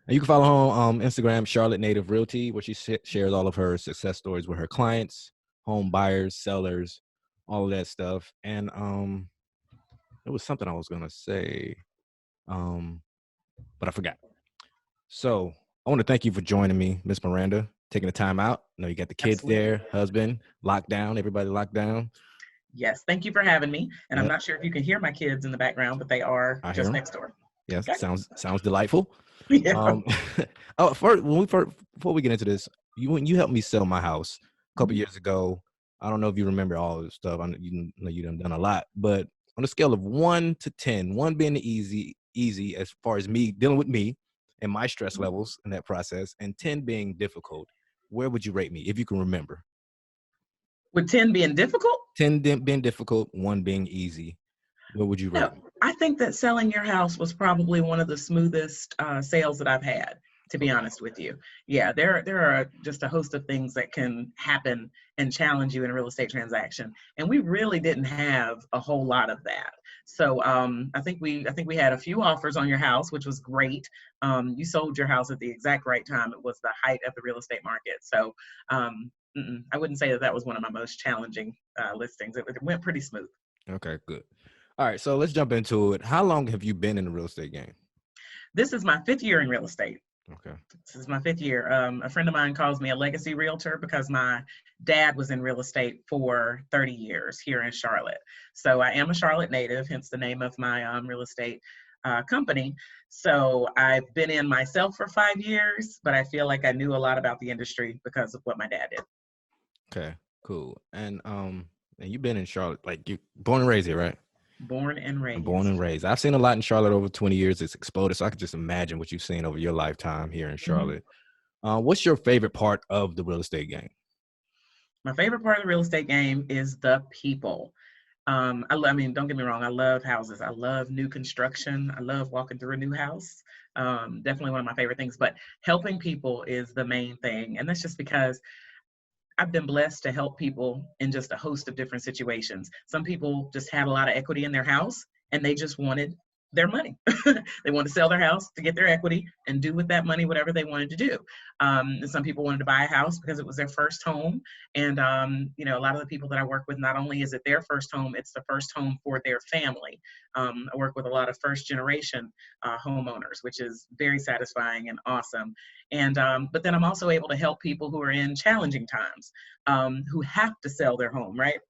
And you can follow her on Instagram, Charlotte Native Realty, where she shares all of her success stories with her clients, home buyers, sellers, all of that stuff. And it was something I was gonna say, but I forgot. So I want to thank you for joining me, Miss Miranda, taking the time out. I know you got the kids Absolutely. there, husband, locked down, everybody locked down. Yes, thank you for having me. And I'm Yep, not sure if you can hear my kids in the background, but they are I hear just them. next door. Yes, Okay. sounds delightful. Yeah. Um, oh, first, before we get into this, when you helped me sell my house a couple Mhm. years ago, I don't know if you remember all this stuff. I know you done a lot, but on a scale of 1 to 10, 1 being the easy as far as me dealing with me and my stress levels in that process, and 10 being difficult, where would you rate me if you can remember? With 10 being difficult? 10 being difficult, 1 being easy. Where would you No, rate me? I think that selling your house was probably one of the smoothest sales that I've had, to be Okay. honest with you. Yeah, there are just a host of things that can happen and challenge you in a real estate transaction, and we really didn't have a whole lot of that. So I think we had a few offers on your house, which was great. You sold your house at the exact right time. It was the height of the real estate market. So I wouldn't say that that was one of my most challenging listings. It went pretty smooth. Okay, good. All right, so let's jump into it. How long have you been in the real estate game? This is my fifth year in real estate. Okay. This is my fifth year. A friend of mine calls me a legacy realtor because my dad was in real estate for 30 years here in Charlotte. So I am a Charlotte native, hence the name of my real estate company. So I've been in myself for 5 years, but I feel like I knew a lot about the industry because of what my dad did. Okay, cool. And you've been in Charlotte, like you born and raised here, right? Born and I'm born and raised. raised. I've seen a lot in Charlotte over 20 years. It's exploded. So I could just imagine what you've seen over your lifetime here in Mhm. Charlotte. What's your favorite part of the real estate game? My favorite part of the real estate game is the people. I mean, don't get me wrong. I love houses. I love new construction. I love walking through a new house. Definitely one of my favorite things. But helping people is the main thing, and that's just because I've been blessed to help people in just a host of different situations. Some people just had a lot of equity in their house, and they just wanted their money. They wanted to sell their house to get their equity and do with that money whatever they wanted to do. And some people wanted to buy a house because it was their first home. And a lot of the people that I work with, not only is it their first home, it's the first home for their family. I work with a lot of first generation homeowners, which is very satisfying and awesome. And but then I'm also able to help people who are in challenging times, who have to sell their home, right?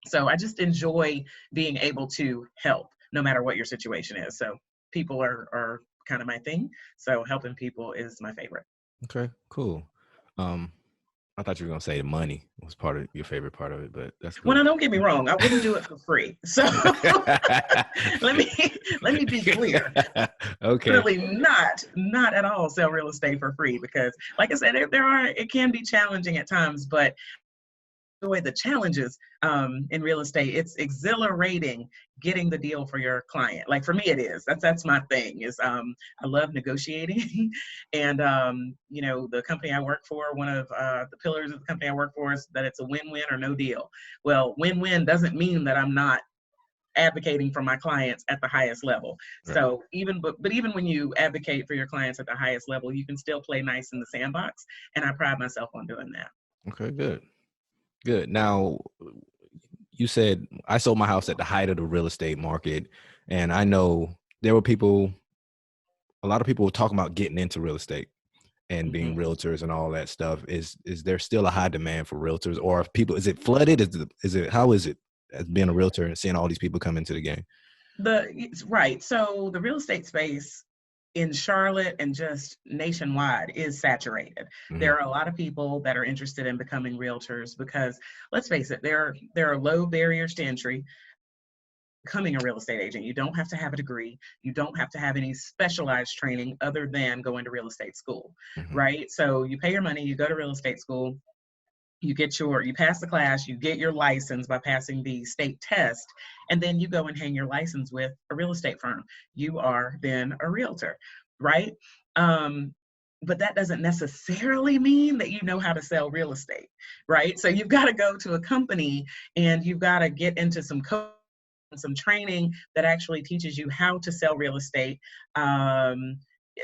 So I just enjoy being able to help no matter what your situation is. So people are kind of my thing. So helping people is my favorite. Okay, cool. Um, I thought you were gonna say the money was part of your favorite part of it, but that's Well, cool. now don't get me wrong, I wouldn't do it for free. So let me let me be clear. Okay. Definitely not at all sell real estate for free because like I said, there are it can be challenging at times, but enjoy the challenges in real estate. It's exhilarating getting the deal for your client. Like for me, it is. That's my thing. Is I love negotiating, and the company I work for. One of the pillars of the company I work for is that it's a win-win or no deal. Well, win-win doesn't mean that I'm not advocating for my clients at the highest level. Right. So but even when you advocate for your clients at the highest level, you can still play nice in the sandbox, and I pride myself on doing that. Okay, good. Good. Now, you said I sold my house at the height of the real estate market, and I know there were a lot of people were talking about getting into real estate and being Mhm. realtors and all that stuff. Is there still a high demand for realtors, or if people, is it flooded? Is it how is it as being a realtor and seeing all these people come into the game? It's right. So the real estate space in Charlotte and just nationwide is saturated. Hmm. There are a lot of people that are interested in becoming realtors because let's face it, there are low barriers to entry. Becoming a real estate agent, you don't have to have a degree. You don't have to have any specialized training other than going to real estate school, Hmm. right? So you pay your money, you go to real estate school, you pass the class, you get your license by passing the state test, and then you go and hang your license with a real estate firm. You are then a realtor, right? um, but that doesn't necessarily mean that you know how to sell real estate, right? So you've got to go to a company and you've got to get into some training that actually teaches you how to sell real estate, um,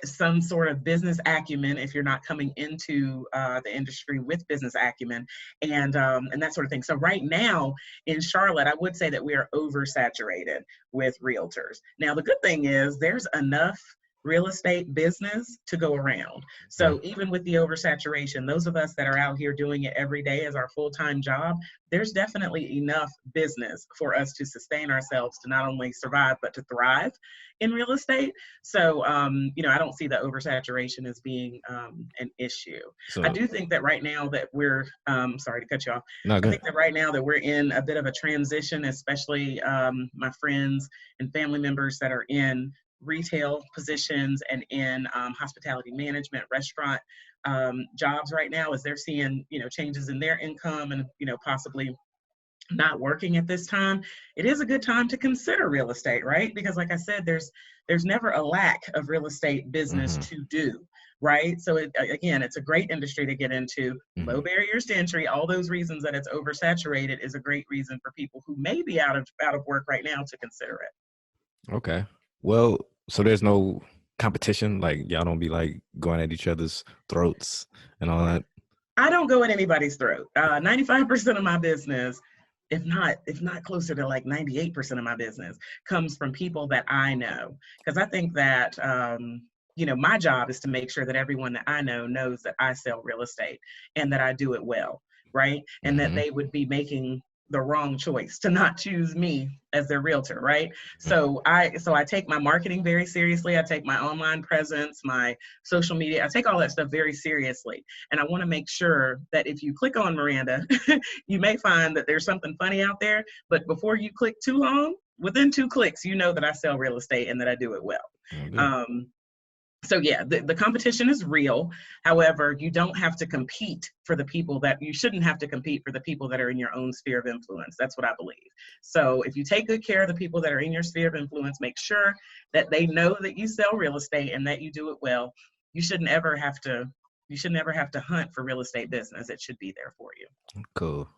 some sort of business acumen if you're not coming into the industry with business acumen, and that sort of thing. So right now in Charlotte, I would say that we are oversaturated with realtors. Now, the good thing is there's enough real estate business to go around. So even with the oversaturation, those of us that are out here doing it every day as our full-time job, there's definitely enough business for us to sustain ourselves, to not only survive, but to thrive in real estate. So, I don't see the oversaturation as being an issue. So I do think that right now that we're, sorry to cut you off. no, I good. think that right now that we're in a bit of a transition, especially my friends and family members that are in retail positions and in hospitality management, restaurant jobs right now, as they're seeing, changes in their income and, possibly not working at this time. It is a good time to consider real estate, right? Because like I said, there's never a lack of real estate business to do, right? So again, it's a great industry to get into, low barriers to entry, all those reasons that it's oversaturated is a great reason for people who may be out of work right now to consider it. Okay. Well, so there's no competition, like y'all don't be like going at each other's throats and all that. I don't go at anybody's throat. 95% of my business, if not closer to like 98% of my business, comes from people that I know. Because I think that my job is to make sure that everyone that I know knows that I sell real estate and that I do it well, right? And that they would be making the wrong choice to not choose me as their realtor, right? So I take my marketing very seriously. I take my online presence, my social media, I take all that stuff very seriously. And I want to make sure that if you click on Miranda, you may find that there's something funny out there, but before you click too long, within 2 clicks, you know that I sell real estate and that I do it well. So yeah, the competition is real. However, you don't have to compete for the people that you shouldn't have to compete for the people that are in your own sphere of influence. That's what I believe. So if you take good care of the people that are in your sphere of influence, make sure that they know that you sell real estate and that you do it well. You shouldn't ever have to hunt for real estate business. It should be there for you. Cool.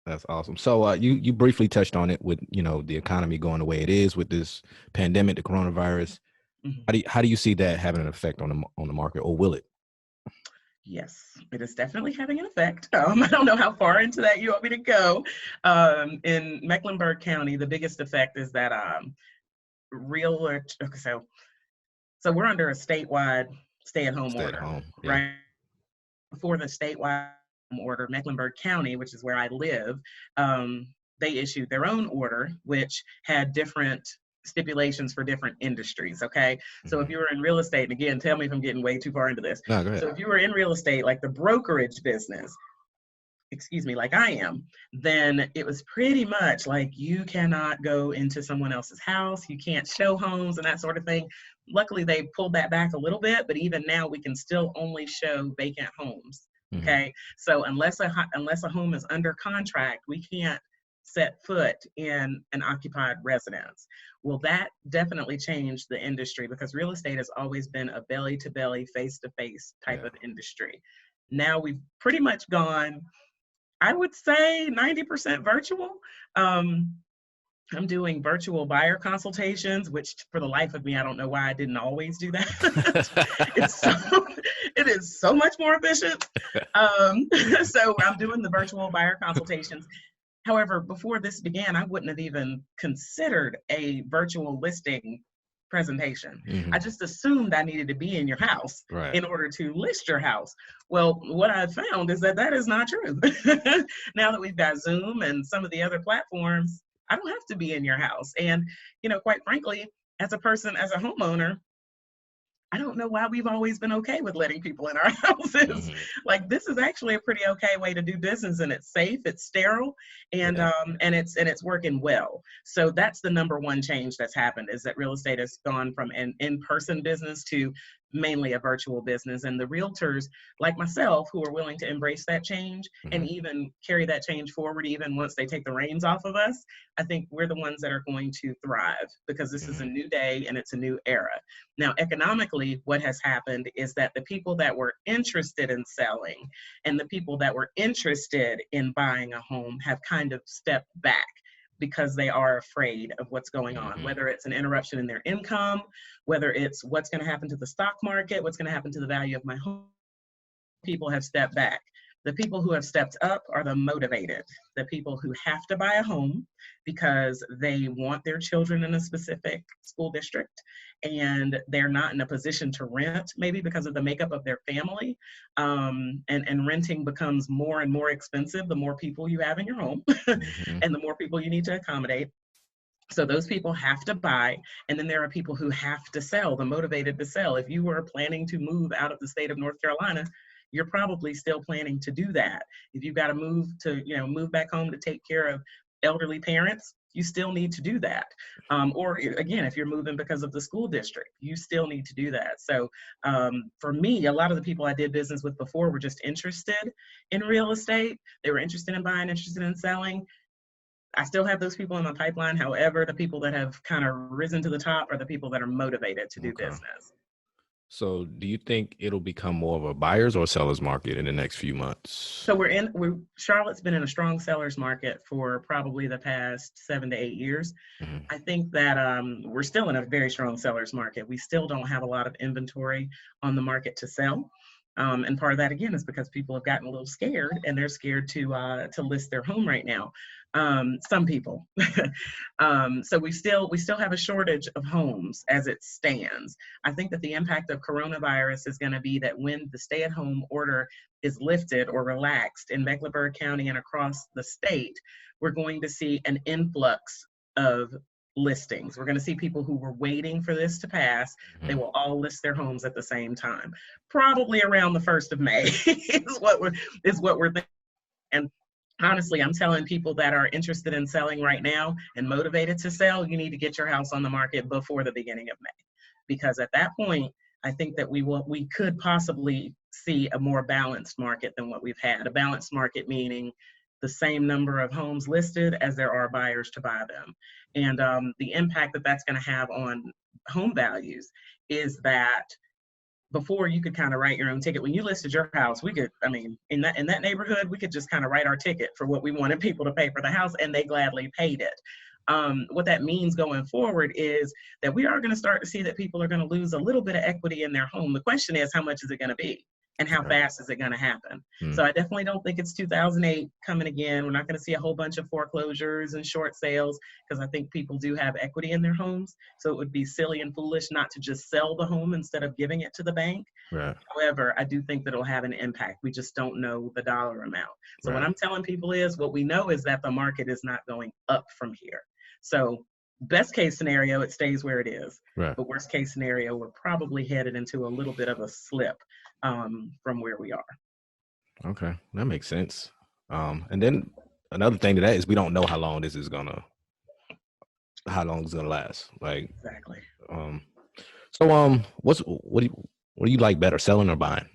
That's awesome. So you briefly touched on it with, the economy going the way it is with this pandemic, the coronavirus. How do you see that having an effect on the market, or will it? Yes, it is definitely having an effect. I don't know how far into that you want me to go. In Mecklenburg County, the biggest effect is that so we're under a statewide stay-at-home order, right? Before the statewide order, Mecklenburg County, which is where I live, they issued their own order, which had different stipulations for different industries. Okay. So if you were in real estate, and again, tell me if I'm getting way too far into this. No, go ahead. So if you were in real estate, like the brokerage business, like I am, then it was pretty much like you cannot go into someone else's house. You can't show homes and that sort of thing. Luckily, they pulled that back a little bit, but even now we can still only show vacant homes. Okay. So unless a home is under contract, we can't set foot in an occupied residence. Well, that definitely changed the industry because real estate has always been a belly to belly, face to face type of industry. Now we've pretty much gone, I would say 90% virtual. I'm doing virtual buyer consultations, which for the life of me, I don't know why I didn't always do that. It is so much more efficient. So I'm doing the virtual buyer consultations. However, before this began, I wouldn't have even considered a virtual listing presentation. I just assumed I needed to be in your house in order to list your house. Well, what I've found is that is not true. Now that we've got Zoom and some of the other platforms, I don't have to be in your house. And, quite frankly, as a homeowner, I don't know why we've always been okay with letting people in our houses. Like, this is actually a pretty okay way to do business, and it's safe, it's sterile, and it's working well. So that's the number one change that's happened, is that real estate has gone from an in-person business to mainly a virtual business. And the realtors like myself who are willing to embrace that change and even carry that change forward, even once they take the reins off of us, I think we're the ones that are going to thrive because this is a new day and it's a new era. Now, economically, what has happened is that the people that were interested in selling and the people that were interested in buying a home have kind of stepped back because they are afraid of what's going on, whether it's an interruption in their income, whether it's what's going to happen to the stock market, what's going to happen to the value of my home. People have stepped back. The people who have stepped up are the motivated, the people who have to buy a home because they want their children in a specific school district and they're not in a position to rent, maybe because of the makeup of their family. And renting becomes more and more expensive the more people you have in your home and the more people you need to accommodate. So those people have to buy, and then there are people who have to sell, the motivated to sell. If you were planning to move out of the state of North Carolina, you're probably still planning to do that. If you've got to move back home to take care of elderly parents, you still need to do that. Or again, if you're moving because of the school district, you still need to do that. So for me, a lot of the people I did business with before were just interested in real estate. They were interested in buying, interested in selling. I still have those people in my pipeline. However, the people that have kind of risen to the top are the people that are motivated to do business. So do you think it'll become more of a buyer's or seller's market in the next few months? So Charlotte's been in a strong seller's market for probably the past 7 to 8 years. I think that we're still in a very strong seller's market. We still don't have a lot of inventory on the market to sell. And part of that, again, is because people have gotten a little scared and they're scared to list their home right now. Some people. So we still have a shortage of homes as it stands. I think that the impact of coronavirus is going to be that when the stay-at-home order is lifted or relaxed in Mecklenburg County and across the state, we're going to see an influx of listings. We're going to see people who were waiting for this to pass. They will all list their homes at the same time, probably around the 1st of May is what we're thinking. And honestly, I'm telling people that are interested in selling right now and motivated to sell, you need to get your house on the market before the beginning of May, because at that point, I think that we could possibly see a more balanced market than what we've had. A balanced market meaning the same number of homes listed as there are buyers to buy them. And the impact that that's going to have on home values is that before you could kind of write your own ticket. When you listed your house, we could, in that neighborhood, we could just kind of write our ticket for what we wanted people to pay for the house, and they gladly paid it. What that means going forward is that we are going to start to see that people are going to lose a little bit of equity in their home. The question is, how much is it going to be? And how fast is it going to happen? So I definitely don't think it's 2008 coming again. We're not going to see a whole bunch of foreclosures and short sales, because I think people do have equity in their homes. So it would be silly and foolish not to just sell the home instead of giving it to the bank. Right. However, I do think that it'll have an impact. We just don't know the dollar amount. So what I'm telling people is, what we know is that the market is not going up from here. So best case scenario, it stays where it is. Right. But worst case scenario, we're probably headed into a little bit of a slip from where we are. Okay, that makes sense. And then another thing to that is we don't know how long it's gonna last. Like exactly. So what do you like better, selling or buying?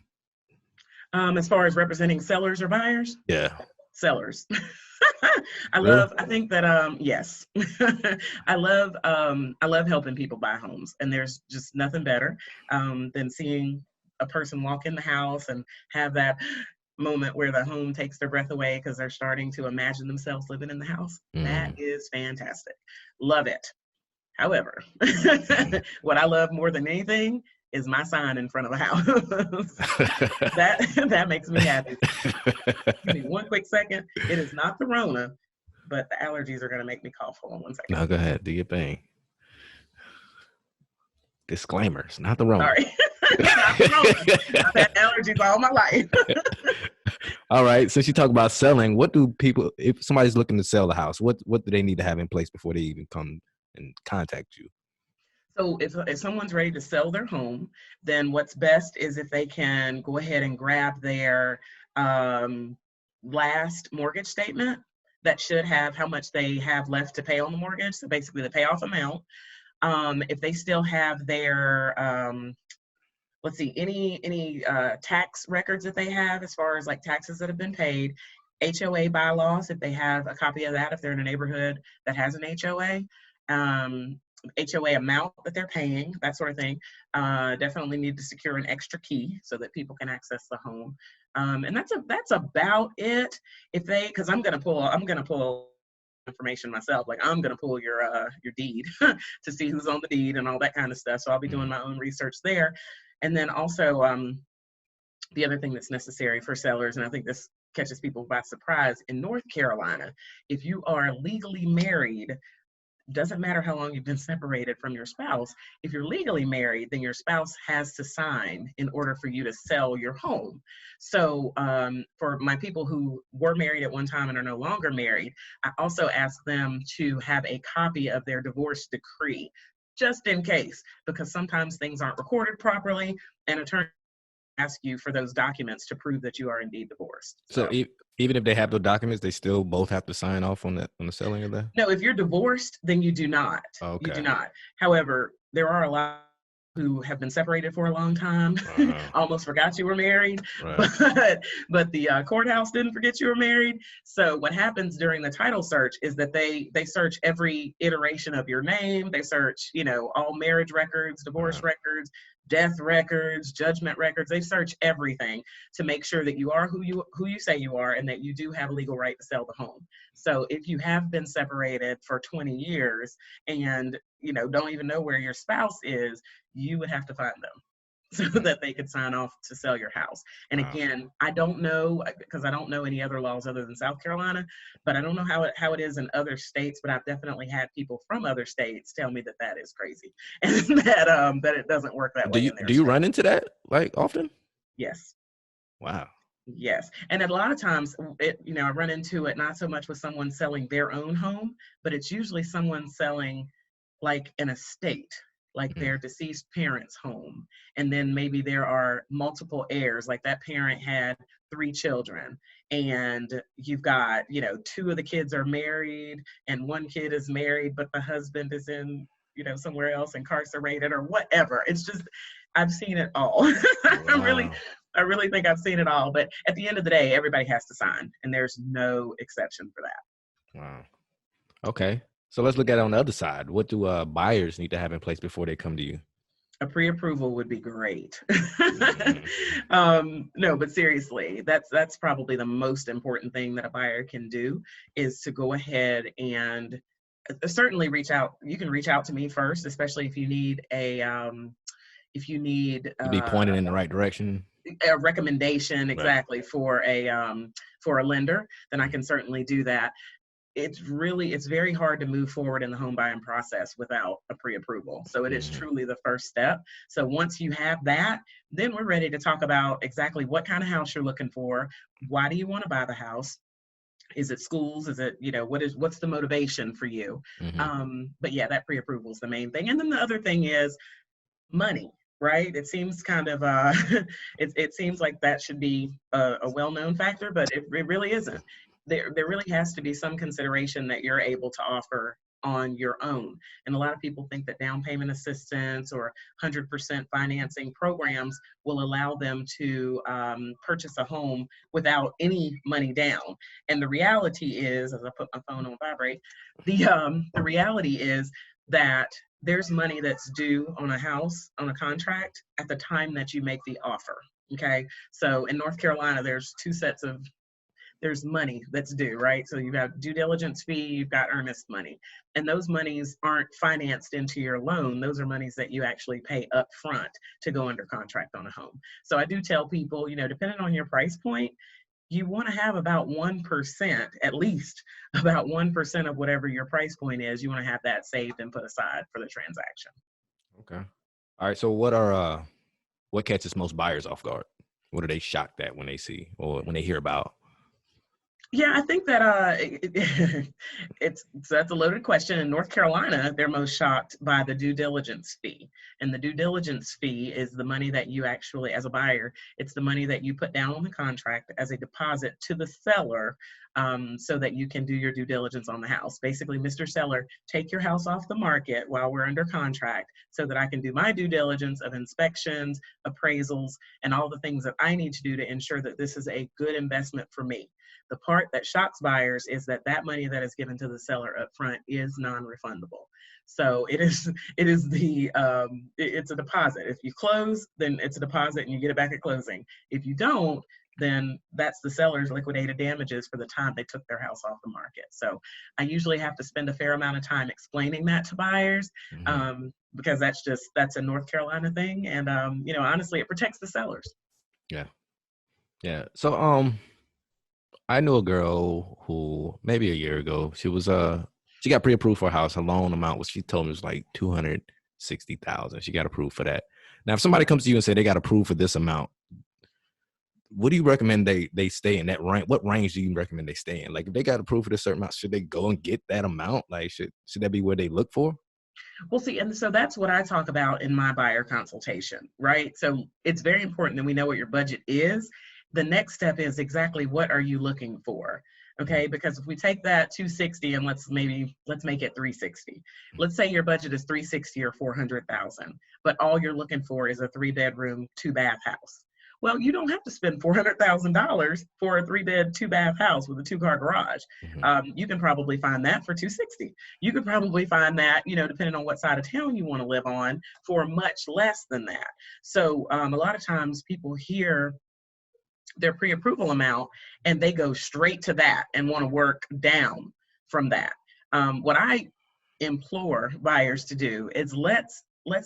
As far as representing sellers or buyers? Yeah. Sellers. I think that yes. I love helping people buy homes, and there's just nothing better than seeing a person walk in the house and have that moment where the home takes their breath away because they're starting to imagine themselves living in the house. That is fantastic. Love it. However, what I love more than anything is my sign in front of the house. that makes me happy. Give me one quick second. It is not the Rona, but the allergies are going to make me cough. Hold on one second. No, go ahead. Do your thing. Disclaimers, not the Rona. Sorry. Not the Rona. I've had allergies all my life. All right. Since you talk about selling, what do people, if somebody's looking to sell the house, what do they need to have in place before they even come and contact you? So if someone's ready to sell their home, then what's best is if they can go ahead and grab their last mortgage statement that should have how much they have left to pay on the mortgage. So basically the payoff amount. If they still have their, any tax records that they have as far as like taxes that have been paid, HOA bylaws, if they have a copy of that, if they're in a neighborhood that has an HOA, HOA amount that they're paying, that sort of thing. Definitely need to secure an extra key so that people can access the home. And that's about it. If they, because I'm gonna pull information myself. Like, I'm going to pull your deed to see who's on the deed and all that kind of stuff. So I'll be doing my own research there. And then also, the other thing that's necessary for sellers, and I think this catches people by surprise, in North Carolina, if you are legally married, doesn't matter how long you've been separated from your spouse. If you're legally married, then your spouse has to sign in order for you to sell your home. So for my people who were married at one time and are no longer married, I also ask them to have a copy of their divorce decree, just in case, because sometimes things aren't recorded properly, and attorneys ask you for those documents to prove that you are indeed divorced. So even if they have the documents, they still both have to sign off on the selling of that? No, if you're divorced, then you do not. Okay. You do not. However, there are a lot who have been separated for a long time, almost forgot you were married, but the courthouse didn't forget you were married. So what happens during the title search is that they search every iteration of your name. They search, all marriage records, divorce records, death records, judgment records. They search everything to make sure that you are who you say you are, and that you do have a legal right to sell the home. So if you have been separated for 20 years and don't even know where your spouse is, you would have to find them so that they could sign off to sell your house. And again, I don't know, because I don't know any other laws other than South Carolina, but I don't know how it is in other states, but I've definitely had people from other states tell me that is crazy and that it doesn't work that way. Do you run into that like often? Yes. Wow. Yes. And a lot of times, I run into it not so much with someone selling their own home, but it's usually someone selling like an estate, like their deceased parent's home. And then maybe there are multiple heirs, like that parent had 3 children, and you've got, 2 of the kids are married and 1 kid is married, but the husband is in, somewhere else incarcerated or whatever. It's just, I've seen it all. Wow. I really think I've seen it all. But at the end of the day, everybody has to sign, and there's no exception for that. Wow. Okay. So let's look at it on the other side. What do buyers need to have in place before they come to you? A pre-approval would be great. No, but seriously, that's probably the most important thing that a buyer can do, is to go ahead and certainly reach out. You can reach out to me first, especially if you need to be pointed in the right direction. A recommendation, exactly, for a lender, then I can certainly do that. It's very hard to move forward in the home buying process without a pre-approval. So it is truly the first step. So once you have that, then we're ready to talk about exactly what kind of house you're looking for. Why do you want to buy the house? Is it schools? Is it, what's the motivation for you? But yeah, that pre-approval is the main thing. And then the other thing is money. Right? It seems kind of, it seems like that should be a well-known factor, but it really isn't. There really has to be some consideration that you're able to offer on your own. And a lot of people think that down payment assistance or 100% financing programs will allow them to purchase a home without any money down. And the reality is, as I put my phone on vibrate, the reality is that there's money that's due on a house, on a contract, at the time that you make the offer, okay? So in North Carolina, there's money that's due, right? So you've got due diligence fee, you've got earnest money. And those monies aren't financed into your loan. Those are monies that you actually pay up front to go under contract on a home. So I do tell people, depending on your price point, you want to have about 1%, at least about 1% of whatever your price point is. You want to have that saved and put aside for the transaction. Okay. All right. So what catches most buyers off guard? What are they shocked at when they see or when they hear about? Yeah, I think that that's a loaded question. In North Carolina, they're most shocked by the due diligence fee. And the due diligence fee is the money that you actually, as a buyer, it's the money that you put down on the contract as a deposit to the seller, so that you can do your due diligence on the house. Basically, Mr. Seller, take your house off the market while we're under contract so that I can do my due diligence of inspections, appraisals, and all the things that I need to do to ensure that this is a good investment for me. The part part that shocks buyers is that money that is given to the seller up front is non-refundable. So it's a deposit. If you close, then it's a deposit and you get it back at closing. If you don't, then that's the seller's liquidated damages for the time they took their house off the market. So I usually have to spend a fair amount of time explaining that to buyers, because that's a North Carolina thing. And, honestly, it protects the sellers. Yeah. Yeah. So, I knew a girl who maybe a year ago, she got pre-approved for a house. Her loan amount she told me was like $260,000. She got approved for that. Now, if somebody comes to you and say they got approved for this amount, what do you recommend they stay in that range? What range do you recommend they stay in? Like, if they got approved for this certain amount, should they go and get that amount? Like, should that be where they look for? Well, see, and so that's what I talk about in my buyer consultation, right? So it's very important that we know what your budget is. The next step is exactly what are you looking for? Okay, because if we take that 260 and let's make it 360. Let's say your budget is 360 or 400,000, but all you're looking for is a 3-bedroom, 2-bath house. Well, you don't have to spend $400,000 for a 3-bed, 2-bath house with a 2-car garage. You can probably find that for $260. You could probably find that, depending on what side of town you want to live on, for much less than that. So a lot of times people hear their pre-approval amount and they go straight to that and want to work down from that. What I implore buyers to do is let's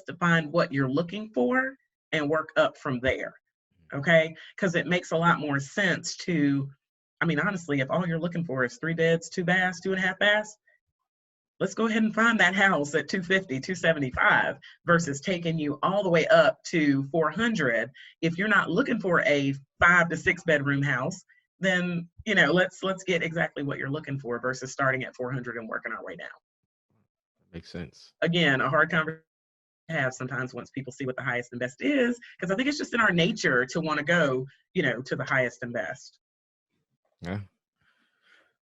define what you're looking for and work up from there. Okay, because it makes a lot more sense honestly, if all you're looking for is 3 beds, 2 baths, 2.5 baths, let's go ahead and find that house at 250, 275 versus taking you all the way up to 400. If you're not looking for a 5 to 6 bedroom house, then, let's get exactly what you're looking for versus starting at 400 and working our way down. Makes sense. Again, a hard conversation have sometimes once people see what the highest and best is, because I think it's just in our nature to want to go, to the highest and best. Yeah,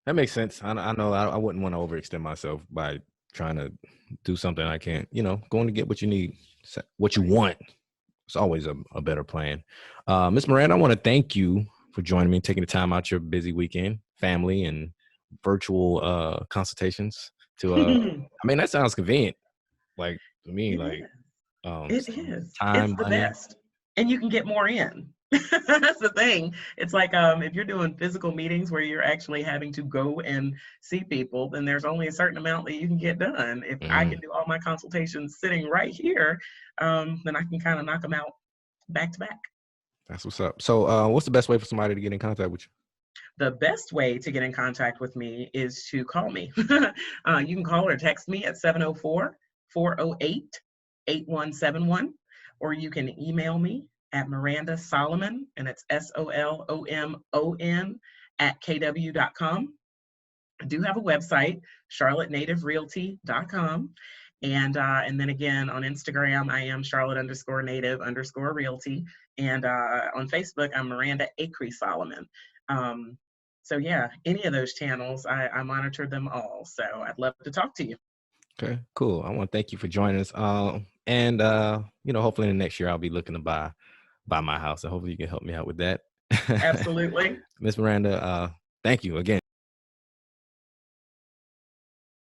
that makes sense. I know I wouldn't want to overextend myself by trying to do something I can't, going to get what you need, what you want. It's always a better plan. Miss Miranda, I want to thank you for joining me, taking the time out your busy weekend, family and virtual consultations that sounds convenient. Like, to me, it is. Time, it's the money. best, and you can get more in. That's the thing. It's like if you're doing physical meetings where you're actually having to go and see people, then there's only a certain amount that you can get done. If I can do all my consultations sitting right here, then I can kind of knock them out back to back. That's what's up. So what's the best way for somebody to get in contact with you? The best way to get in contact with me is to call me. You can call or text me at 704-408-8171, or you can email me at Miranda Solomon, and it's SOLOMON @kw.com. I do have a website, charlottenativerealty.com. And then again, on Instagram, I am Charlotte_native_realty. And on Facebook, I'm Miranda Acree Solomon. So yeah, any of those channels, I monitor them all. So I'd love to talk to you. Okay, cool. I want to thank you for joining us. And hopefully in the next year I'll be looking to buy my house. So hopefully you can help me out with that. Absolutely. Miss Miranda, thank you again.